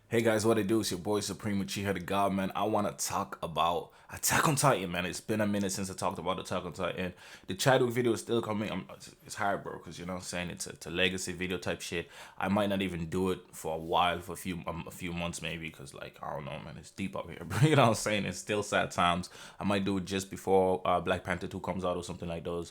Hey guys, what it do? It's your boy Supreme Uchiha the God, man. I want to talk about Attack on Titan, man. It's been a minute since I talked about Attack on Titan. The Chadwick video is still coming. It's hard, bro, because you know what I'm saying? It's a legacy video type shit. I might not even do it for a while, for a few months maybe, because like, I don't know, man. It's deep up here, bro. You know what I'm saying? It's still sad times. I might do it just before Black Panther 2 comes out or something like those,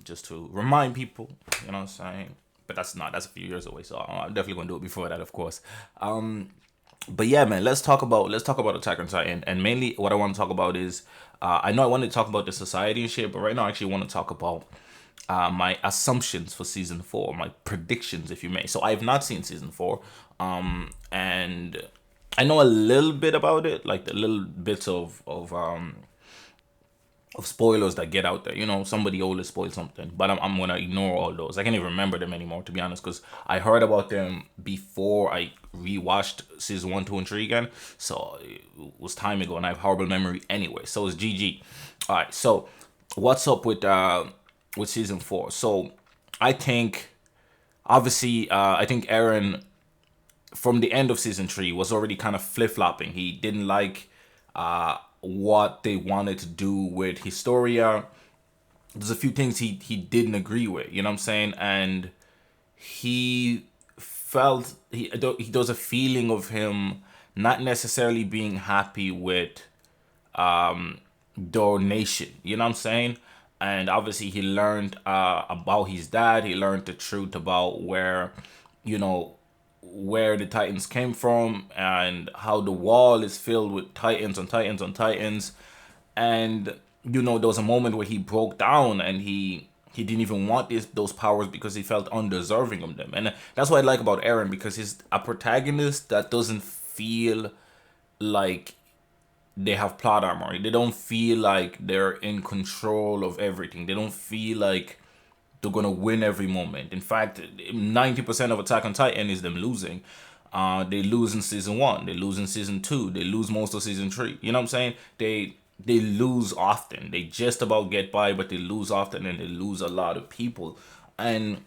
just to remind people, you know what I'm saying? But that's a few years away, so I'm definitely gonna do it before that, of course. But yeah, man, let's talk about Attack on Titan, and mainly what I want to talk about is I know I wanted to talk about the society and shit, but right now I actually want to talk about my assumptions for season four, my predictions, if you may. So I have not seen season four, and I know a little bit about it, like the little bits of spoilers that get out there. You know, somebody always spoiled something, but I'm gonna ignore all those. I can't even remember them anymore, to be honest, because I heard about them before I rewatched season one, two, and three again. So it was time ago, and I have horrible memory anyway. So it's GG. All right. So what's up with season four? So I think obviously I think Eren from the end of season three was already kind of flip flopping. He didn't like what they wanted to do with Historia. There's a few things he didn't agree with, you know what I'm saying? And he felt he there was a feeling of him not necessarily being happy with donation, you know what I'm saying? And obviously he learned about his dad. He learned the truth about you know where the Titans came from and how the wall is filled with Titans on Titans on Titans. And there was a moment where he broke down and he didn't even want those powers because he felt undeserving of them. And that's what I like about Eren, because he's a protagonist that doesn't feel like they have plot armor. They don't feel like they're in control of everything. They don't feel like they're gonna win every moment. In fact, 90% of Attack on Titan is them losing. They lose in season one. They lose in season two. They lose most of season three. You know what I'm saying? They lose often. They just about get by, but they lose often, and they lose a lot of people. And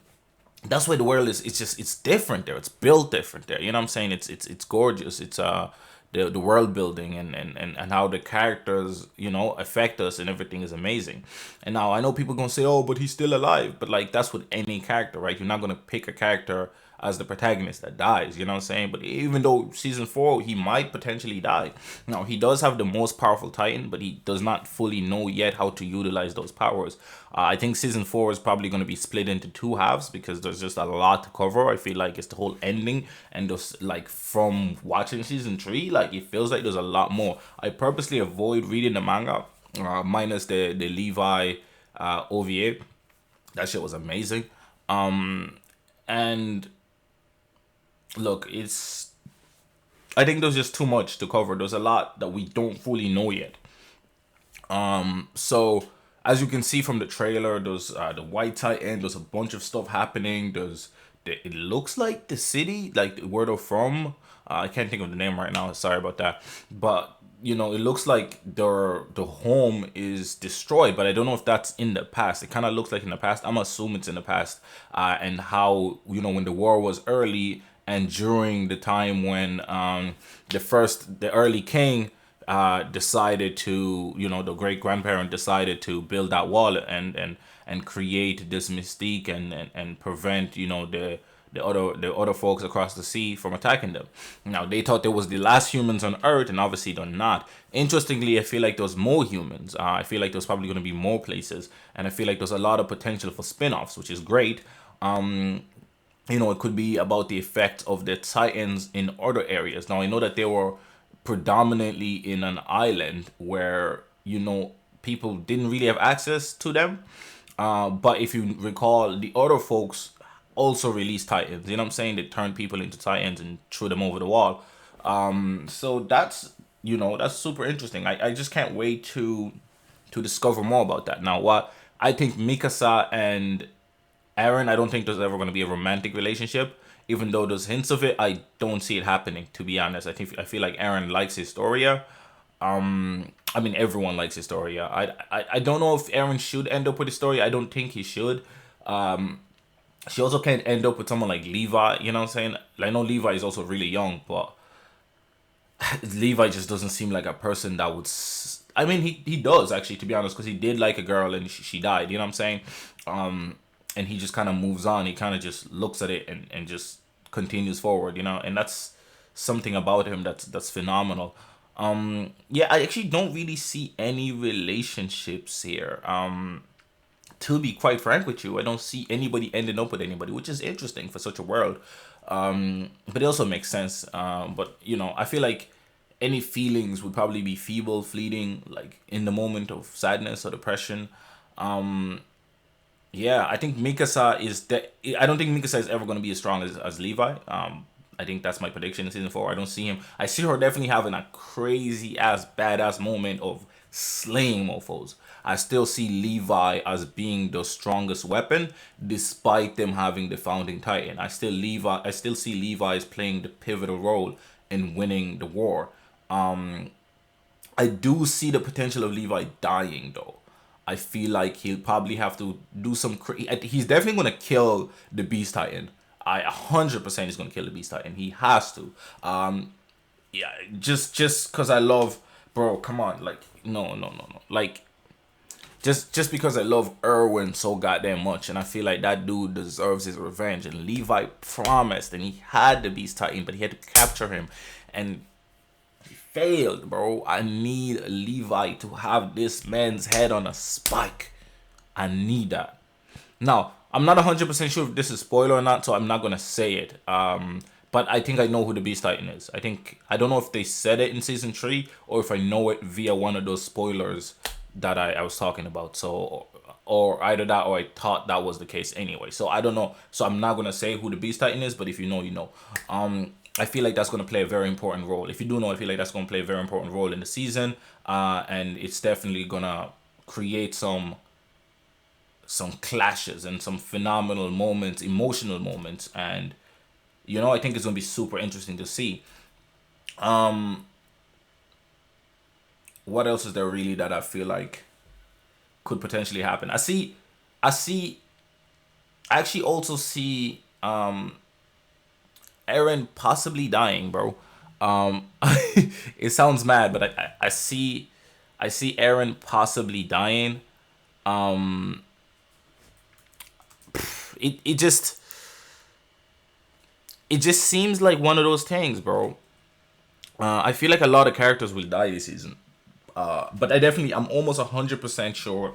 that's why the world is, it's different there. It's built different there. You know what I'm saying? It's gorgeous. It's the world building and how the characters affect us and everything is amazing. And now I know people gonna say, oh, but he's still alive. But like, that's with any character, right? You're not gonna pick a character as the protagonist that dies, you know what I'm saying? But even though season four, he might potentially die. Now, he does have the most powerful Titan, but he does not fully know yet how to utilize those powers. I think season four is probably going to be split into two halves because there's just a lot to cover. I feel like it's the whole ending, and just like from watching season three, like it feels like there's a lot more. I purposely avoid reading the manga, minus the Levi OVA. That shit was amazing. And look, I think there's just too much to cover. There's a lot that we don't fully know yet. So as you can see from the trailer, there's the White Titan. There's a bunch of stuff happening. It looks like the city, like where they're from. I can't think of the name right now. Sorry about that. But it looks like the home is destroyed, but I don't know if that's in the past. It kind of looks like in the past. I'm assuming it's in the past. And how when the war was early and during the time when the early king decided to, the great grandparent decided to build that wall and create this mystique and prevent, the other folks across the sea from attacking them. Now they thought they was the last humans on Earth, and obviously they're not. Interestingly, I feel like there's more humans. I feel like there's probably going to be more places, and I feel like there's a lot of potential for spin-offs, which is great. It could be about the effect of the Titans in other areas. Now, I know that they were predominantly in an island where, people didn't really have access to them. But if you recall, the other folks also released Titans. You know what I'm saying? They turned people into Titans and threw them over the wall. So that's super interesting. I just can't wait to discover more about that. Now, what I think Mikasa and Eren, I don't think there's ever going to be a romantic relationship. Even though there's hints of it, I don't see it happening. To be honest, I feel like Eren likes Historia. I mean, everyone likes Historia. I don't know if Eren should end up with Historia. I don't think he should. She also can't end up with someone like Levi. You know what I'm saying? I know Levi is also really young, but Levi just doesn't seem like a person that would. I mean, he does actually, to be honest, because he did like a girl and she died. You know what I'm saying? And he just kind of moves on. He kind of just looks at it and just continues forward. You know, and that's something about him that's phenomenal. Yeah, I actually don't really see any relationships here. To be quite frank with you, I don't see anybody ending up with anybody, which is interesting for such a world. But it also makes sense. But you know, I feel like any feelings would probably be feeble, fleeting, like in the moment of sadness or depression. Yeah, I think Mikasa is that. I don't think Mikasa is ever going to be as strong as Levi. I think that's my prediction in season 4. I don't see him. I see her definitely having a crazy ass badass moment of slaying mofo's. I still see Levi as being the strongest weapon, despite them having the founding titan. I still see Levi as playing the pivotal role in winning the war. I do see the potential of Levi dying though. I feel like he'll probably have to do some. He's definitely gonna kill the Beast Titan. 100% is gonna kill the Beast Titan. He has to. Yeah, just because I love, bro. Come on, like no. Like just because I love Erwin so goddamn much, and I feel like that dude deserves his revenge. And Levi promised, and he had the Beast Titan, but he had to capture him, and failed, bro. I need Levi to have this man's head on a spike. I need that. Now, I'm not 100% sure if this is spoiler or not, so I'm not gonna say it. But I think I know who the Beast Titan is. I don't know if they said it in season 3 or if I know it via one of those spoilers that I was talking about. So, or either that or I thought that was the case anyway. So I don't know. So I'm not gonna say who the Beast Titan is, but if you know, you know. I feel like that's going to play a very important role. If you do know, I feel like that's going to play a very important role in the season, and it's definitely going to create some clashes and some phenomenal moments, emotional moments, and you know, I think it's going to be super interesting to see. What else is there really that I feel like could potentially happen? I actually also see Eren possibly dying, bro. It sounds mad, but I see Eren possibly dying. It it just it just seems like one of those things, bro. I feel like a lot of characters will die this season. But I'm almost 100% sure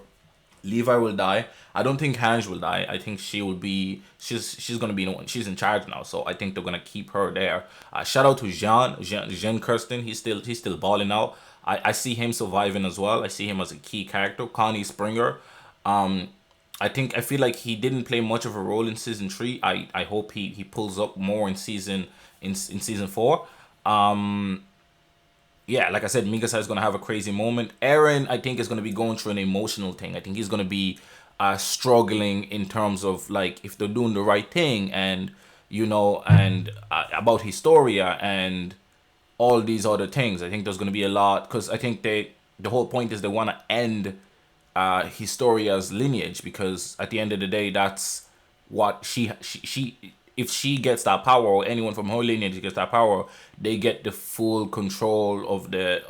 Levi will die. I don't think Hange will die. I think she's gonna be the one. She's in charge now, so I think they're gonna keep her there. Shout out to Jean Kirstein. He's still balling out. I see him surviving as well. I see him as a key character. Connie Springer. I feel like he didn't play much of a role in season 3. I hope he pulls up more in season 4. Yeah, like I said, Mikasa is gonna have a crazy moment. Eren, I think, is gonna be going through an emotional thing. I think he's gonna be struggling in terms of like if they're doing the right thing, and you know, and about Historia and all these other things. I think there's gonna be a lot because I think the whole point is they want to end Historia's lineage, because at the end of the day, that's what she if she gets that power, or anyone from her lineage gets that power, they get the full control of the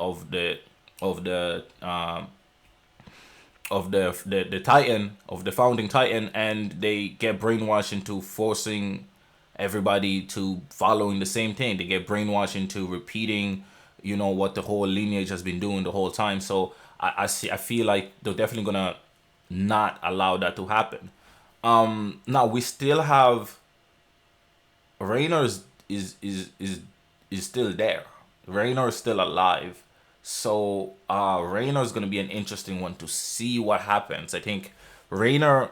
Titan, of the founding Titan, and they get brainwashed into forcing everybody to following the same thing. They get brainwashed into repeating, you know, what the whole lineage has been doing the whole time. So I feel like they're definitely gonna not allow that to happen. Now we still have Raynor is still there. Raynor is still alive. So Raynor is gonna be an interesting one to see what happens. Raynor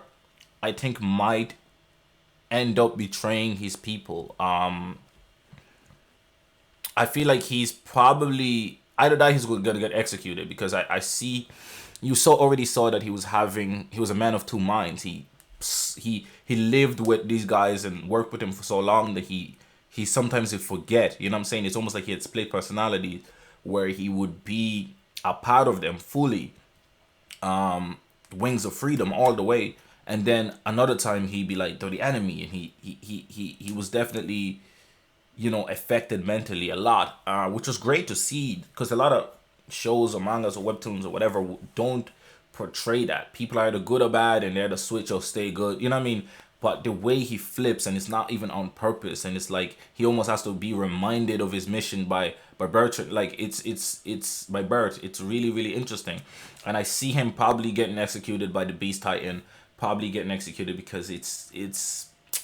I think might end up betraying his people. I feel like he's probably either that he's gonna get executed, because I see you already saw that he was a man of two minds. He lived with these guys and worked with them for so long that he sometimes would forget. You know what I'm saying? It's almost like he had split personality, where he would be a part of them fully, wings of freedom all the way, and then another time he'd be like, they're the enemy, and he was definitely affected mentally a lot, which was great to see because a lot of shows or mangas or webtoons or whatever don't portray that. People are either good or bad and they're the switch or stay good. You know what I mean? But the way he flips, and it's not even on purpose, and it's like he almost has to be reminded of his mission by birth. Like it's by birth. It's really really interesting, and I see him probably getting executed by the Beast Titan, probably getting executed because it's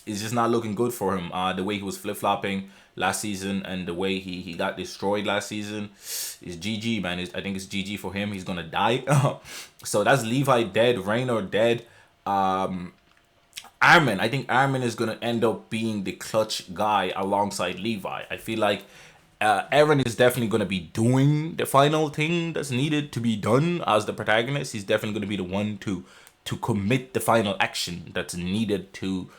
just not looking good for him. The way he was flip flopping last season and the way he got destroyed last season is GG, man. I think it's GG for him. He's gonna die. So that's Levi dead, Raynor dead. Armin, I think Armin is gonna end up being the clutch guy alongside Levi. I feel like Eren is definitely gonna be doing the final thing that's needed to be done as the protagonist. He's definitely gonna be the one to commit the final action that's needed to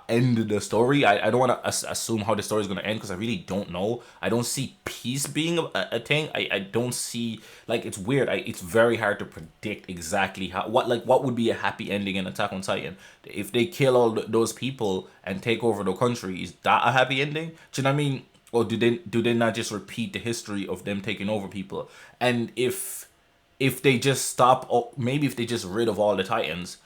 end the story. I don't want to assume how the story is going to end because I really don't know. I don't see peace being a thing. I don't see, like, it's weird. It's very hard to predict exactly what would be a happy ending in Attack on Titan. If they kill all those people and take over the country, is that a happy ending? Do you know what I mean? Or do they not just repeat the history of them taking over people? And if they just stop, or maybe if they just rid of all the Titans,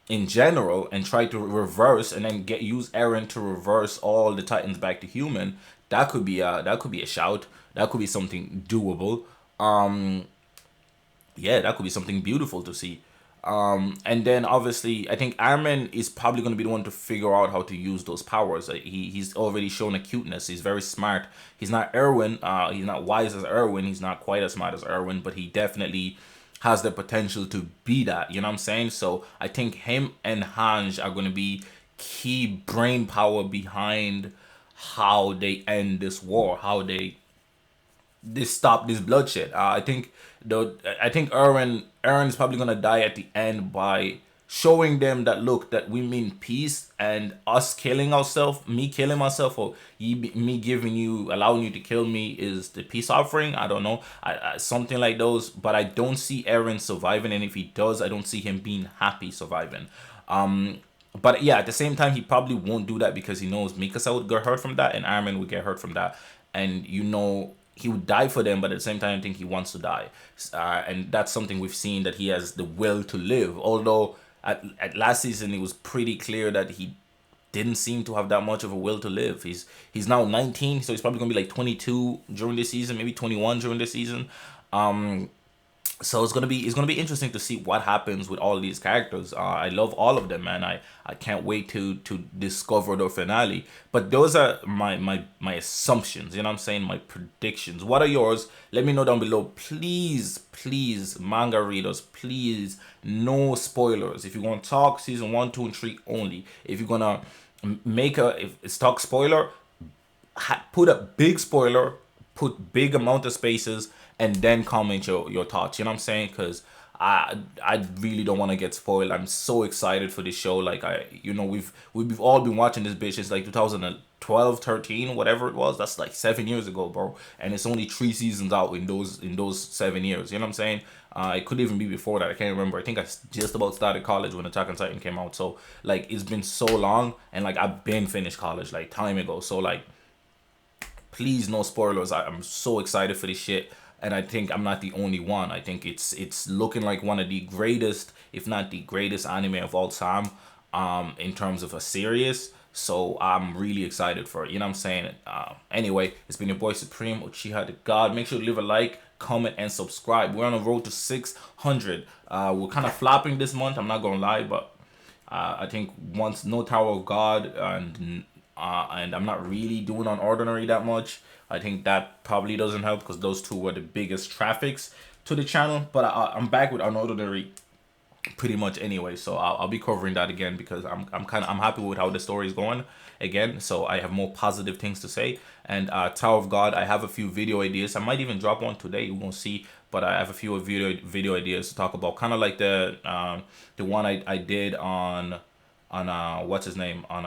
in general, and try to reverse and then use Eren to reverse all the Titans back to human, that could be a shout. That could be something doable. Yeah, that could be something beautiful to see. And then obviously, I think Armin is probably going to be the one to figure out how to use those powers. He's already shown a cuteness. He's very smart. He's not Erwin. He's not wise as Erwin. He's not quite as smart as Erwin, but he definitely has the potential to be that. You know what I'm saying? So I think him and Hanj are going to be key brain power behind how they end this war, how they stop this bloodshed. I think Aaron's probably gonna die at the end by showing them that, look, that we mean peace, and us killing ourselves, me killing myself, or me allowing you to kill me is the peace offering. I don't know, something like those. But I don't see Eren surviving, and if he does, I don't see him being happy surviving. But yeah, at the same time, he probably won't do that because he knows Mikasa would get hurt from that, and Armin would get hurt from that, and he would die for them. But at the same time, I think he wants to die, and that's something we've seen, that he has the will to live. Although at last season, it was pretty clear that he didn't seem to have that much of a will to live. He's now 19, so he's probably gonna be like 22 during this season, maybe 21 during this season. So it's gonna be interesting to see what happens with all of these characters. I love all of them, man. I can't wait to discover the finale. But those are my assumptions. You know what I'm saying? My predictions. What are yours? Let me know down below. Please, manga readers, please, no spoilers. If you're gonna talk season 1, 2, and 3 only. If you're gonna if it's talk spoiler, put a big spoiler, put big amount of spaces, and then comment your thoughts. You know what I'm saying? Because I really don't want to get spoiled. I'm so excited for this show. Like, we've all been watching this bitch since like 2012, 13, whatever it was. That's like 7 years ago, bro. And it's only 3 seasons out in those 7 years. You know what I'm saying? It could even be before that. I can't remember. I think I just about started college when Attack on Titan came out. So like, it's been so long, and like, I've been finished college like time ago. So like, please, no spoilers. I'm so excited for this shit, and I think I'm not the only one. I think it's looking like one of the greatest, if not the greatest, anime of all time, in terms of a series. So I'm really excited for it. You know what I'm saying? Anyway, it's been your boy Supreme, Uchiha the God. Make sure to leave a like, comment, and subscribe. We're on the road to 600. We're kind of flopping this month, I'm not gonna lie, but I think once No Tower of God and I'm not really doing on Ordinary that much, I think that probably doesn't help because those two were the biggest traffics to the channel. But I'm back with Unordinary pretty much anyway, so I'll be covering that again because I'm happy with how the story is going again. So I have more positive things to say. And Tower of God, I have a few video ideas. I might even drop one today. You won't see, but I have a few video ideas to talk about. Kind of like the one I did on what's his name, on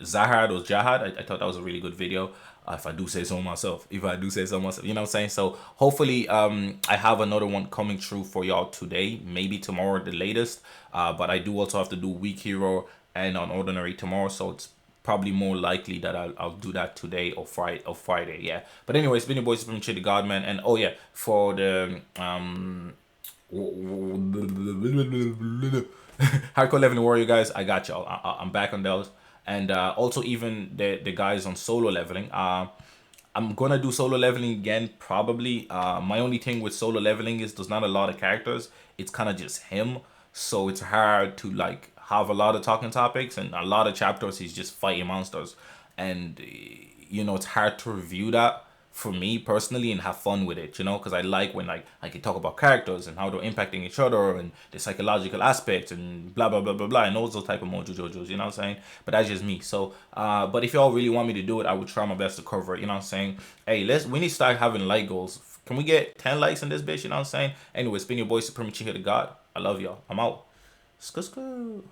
Zahad or Jahad. I thought that was a really good video. If I do say so myself, you know what I'm saying? So hopefully I have another one coming through for y'all today, maybe tomorrow at the latest. But I do also have to do Weak Hero and on Ordinary tomorrow, so probably more likely that I'll do that today or Friday. Yeah. But anyway, it's been your boy Supreme Chi the God Man, and oh yeah, for the hardcore leveling warrior guys, I got y'all. I'm back on those, and also even the guys on solo leveling. I'm gonna do solo leveling again probably. My only thing with solo leveling is there's not a lot of characters. It's kind of just him, so it's hard to like have a lot of talking topics, and a lot of chapters he's just fighting monsters, and it's hard to review that for me personally and have fun with it, because I like when like I can talk about characters and how they're impacting each other and the psychological aspects and blah blah blah blah blah and those type of mojo jojos, you know what I'm saying? But that's just me. So but if y'all really want me to do it, I would try my best to cover it, you know what I'm saying? Hey, we need to start having like goals. Can we get 10 likes in this bitch, you know what I'm saying? Anyway, it's been your boy Supreme Chica the God. I love y'all. I'm out. Skoo skoo.